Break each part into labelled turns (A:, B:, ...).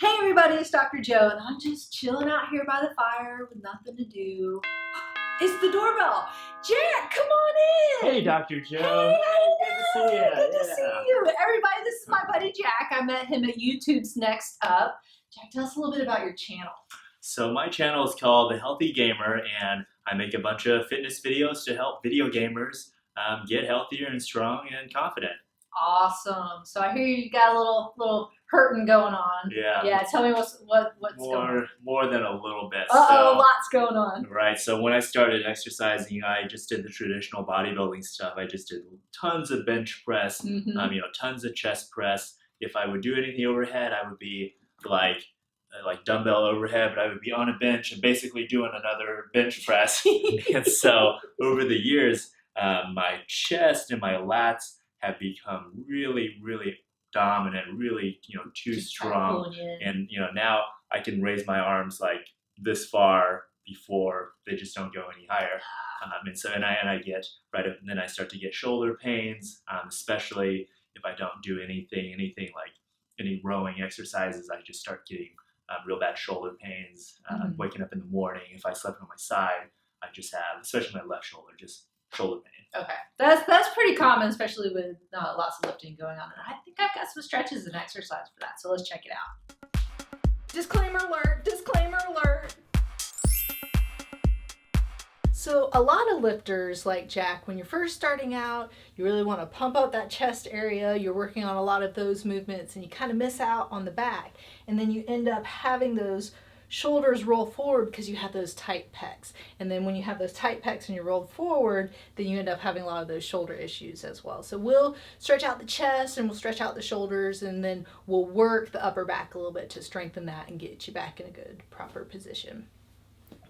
A: Hey everybody, it's Dr. Joe, and I'm just chilling out here by the fire with nothing to do. It's the doorbell. Jack, come on in.
B: Hey, Dr. Joe.
A: Hey,
B: good to see you.
A: Good to see you. Everybody, this is my buddy Jack. I met him at YouTube's Next Up. Jack, tell us a little bit about your channel.
B: So my channel is called The Healthy Gamer, and I make a bunch of fitness videos to help video gamers get healthier and strong and confident.
A: Awesome. So I hear you got a little hurting going on.
B: Yeah.
A: Yeah. Tell me what's going on.
B: More than a little bit.
A: Lots going on.
B: Right. So when I started exercising, I just did the traditional bodybuilding stuff. I just did tons of bench press, tons of chest press. If I would do anything overhead, I would be like dumbbell overhead, but I would be on a bench and basically doing another bench press. And so over the years, my chest and my lats have become really, really dominant, really, too strong. And, now I can raise my arms like this far before they just don't go any higher. And I get right up, and then I start to get shoulder pains, especially if I don't do anything like any rowing exercises. I just start getting real bad shoulder pains. Waking up in the morning, if I slept on my side, I just have, especially my left shoulder, just shoulder pain.
A: Okay, that's pretty common, especially with lots of lifting going on. And I think I've got some stretches and exercise for that, so let's check it out. Disclaimer alert, disclaimer alert. So a lot of lifters like Jack, when you're first starting out, you really want to pump up that chest area. You're working on a lot of those movements and you kind of miss out on the back. And then you end up having those shoulders roll forward because you have those tight pecs. And then when you have those tight pecs and you're rolled forward, then you end up having a lot of those shoulder issues as well. So we'll stretch out the chest and we'll stretch out the shoulders, and then we'll work the upper back a little bit to strengthen that and get you back in a good, proper position.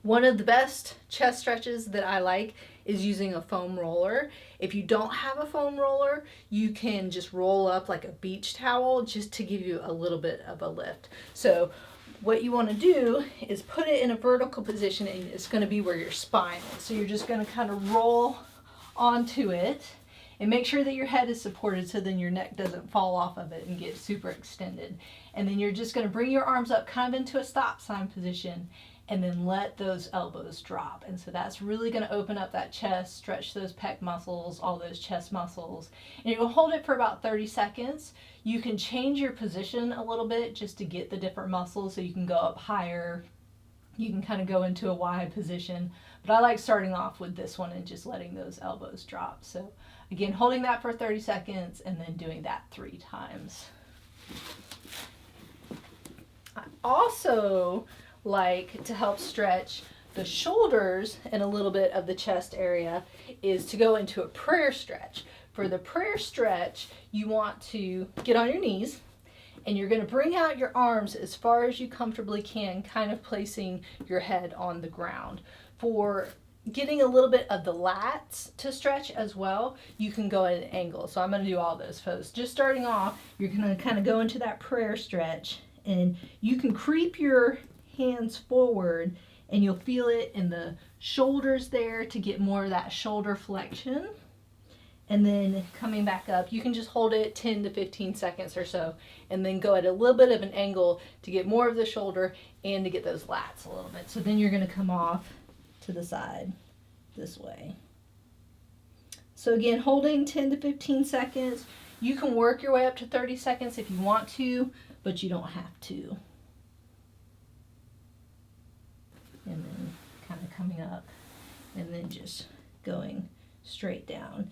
A: One of the best chest stretches that I like is using a foam roller. If you don't have a foam roller, you can just roll up like a beach towel just to give you a little bit of a lift. So what you want to do is put it in a vertical position, and it's going to be where your spine is. So you're just going to kind of roll onto it and make sure that your head is supported so then your neck doesn't fall off of it and get super extended. And then you're just going to bring your arms up kind of into a stop sign position, and then let those elbows drop. And so that's really going to open up that chest, stretch those pec muscles, all those chest muscles. And you're going to hold it for about 30 seconds. You can change your position a little bit just to get the different muscles, so you can go up higher. You can kind of go into a wide position. But I like starting off with this one and just letting those elbows drop. So again, holding that for 30 seconds and then doing that 3 times. I also like to help stretch the shoulders and a little bit of the chest area is to go into a prayer stretch. For the prayer stretch, you want to get on your knees, and you're going to bring out your arms as far as you comfortably can, kind of placing your head on the ground. For getting a little bit of the lats to stretch as well, you can go at an angle. So I'm going to do all those poses. Just starting off, you're going to kind of go into that prayer stretch, and you can creep your hands forward, and you'll feel it in the shoulders there to get more of that shoulder flexion. And then coming back up, you can just hold it 10 to 15 seconds or so, and then go at a little bit of an angle to get more of the shoulder and to get those lats a little bit. So then you're going to come off to the side this way. So again, holding 10 to 15 seconds. You can work your way up to 30 seconds if you want to, but you don't have to. And then kind of coming up and then just going straight down.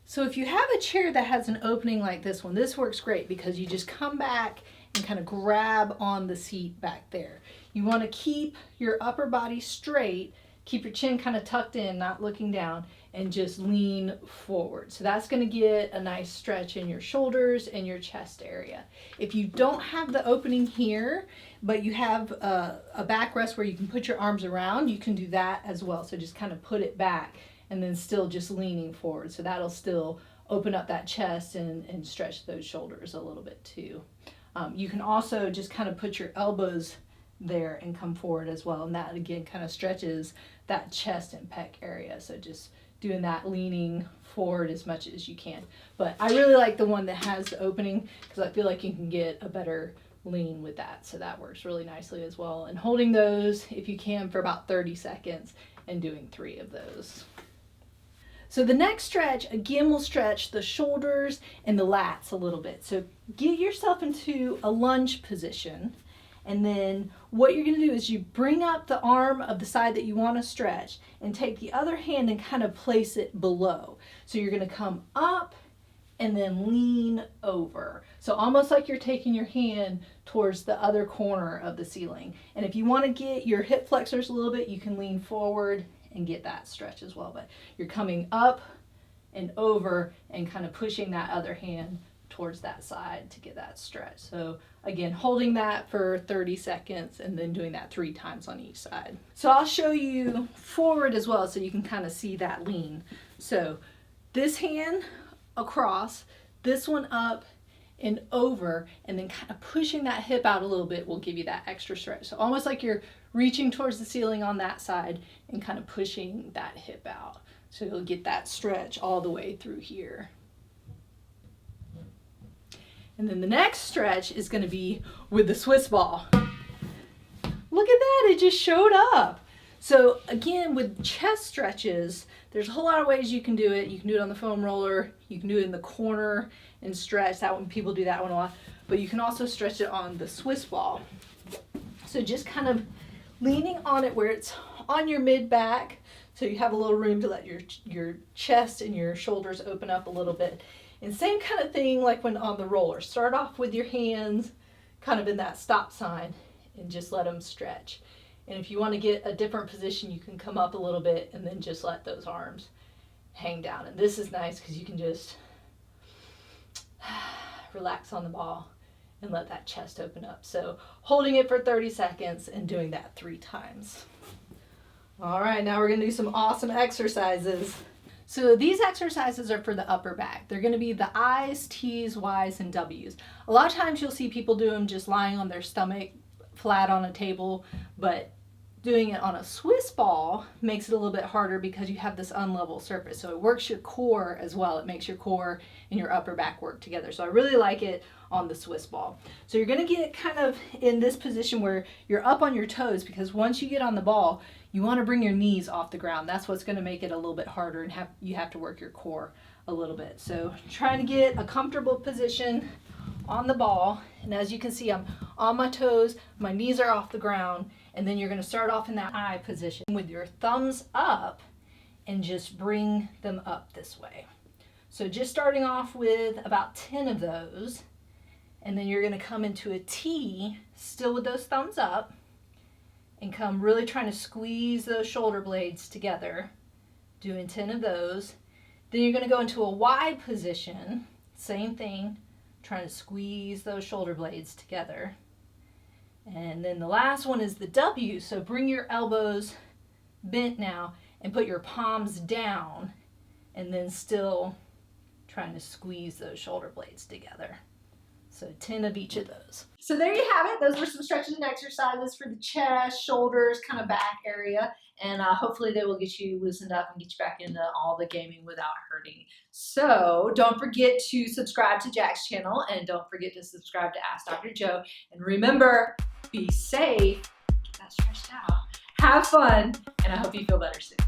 A: So if you have a chair that has an opening like this one, this works great because you just come back and kind of grab on the seat back there. You want to keep your upper body straight, keep your chin kind of tucked in, not looking down, and just lean forward. So that's going to get a nice stretch in your shoulders and your chest area. If you don't have the opening here, but you have a backrest where you can put your arms around, you can do that as well. So just kind of put it back and then still just leaning forward. So that'll still open up that chest and stretch those shoulders a little bit too. You can also just kind of put your elbows there and come forward as well. And that again kind of stretches that chest and pec area. So just doing that, leaning forward as much as you can. But I really like the one that has the opening because I feel like you can get a better lean with that. So that works really nicely as well. And holding those, if you can, for about 30 seconds and doing 3 of those. So the next stretch, again, will stretch the shoulders and the lats a little bit. So get yourself into a lunge position. And then what you're going to do is you bring up the arm of the side that you want to stretch and take the other hand and kind of place it below. So you're going to come up and then lean over. So almost like you're taking your hand towards the other corner of the ceiling. And if you want to get your hip flexors a little bit, you can lean forward and get that stretch as well. But you're coming up and over and kind of pushing that other hand towards that side to get that stretch. So again, holding that for 30 seconds and then doing that 3 times on each side. So I'll show you forward as well so you can kind of see that lean. So this hand across, this one up and over, and then kind of pushing that hip out a little bit will give you that extra stretch. So almost like you're reaching towards the ceiling on that side and kind of pushing that hip out. So you'll get that stretch all the way through here. And then the next stretch is going to be with the Swiss ball. Look at that, it just showed up. So again, with chest stretches, there's a whole lot of ways you can do it. You can do it on the foam roller, you can do it in the corner and stretch. That one, people do that one a lot. But you can also stretch it on the Swiss ball. So just kind of leaning on it where it's on your mid back, so you have a little room to let your chest and your shoulders open up a little bit. And same kind of thing like when on the roller. Start off with your hands kind of in that stop sign and just let them stretch. And if you want to get a different position, you can come up a little bit and then just let those arms hang down. And this is nice because you can just relax on the ball and let that chest open up. So holding it for 30 seconds and doing that 3 times. All right, now we're going to do some awesome exercises. So these exercises are for the upper back. They're going to be the I's, T's, Y's, and W's. A lot of times you'll see people do them just lying on their stomach flat on a table, but doing it on a Swiss ball makes it a little bit harder because you have this unlevel surface. So it works your core as well. It makes your core and your upper back work together. So I really like it on the Swiss ball. So you're going to get kind of in this position where you're up on your toes, because once you get on the ball, you want to bring your knees off the ground. That's what's going to make it a little bit harder, and you have to work your core a little bit. So trying to get a comfortable position on the ball. And as you can see, I'm on my toes, my knees are off the ground, and then you're going to start off in that I position with your thumbs up and just bring them up this way. So just starting off with about 10 of those, and then you're going to come into a T, still with those thumbs up, and come really trying to squeeze those shoulder blades together, doing 10 of those. Then you're going to go into a Y position, same thing, trying to squeeze those shoulder blades together. And then the last one is the W, so bring your elbows bent now and put your palms down, and then still trying to squeeze those shoulder blades together. So 10 of each of those. So there you have it. Those were some stretches and exercises for the chest, shoulders, kind of back area. And hopefully they will get you loosened up and get you back into all the gaming without hurting. So don't forget to subscribe to Jack's channel, and don't forget to subscribe to Ask Dr. Joe. And remember, be safe, get that stretched out, have fun, and I hope you feel better soon.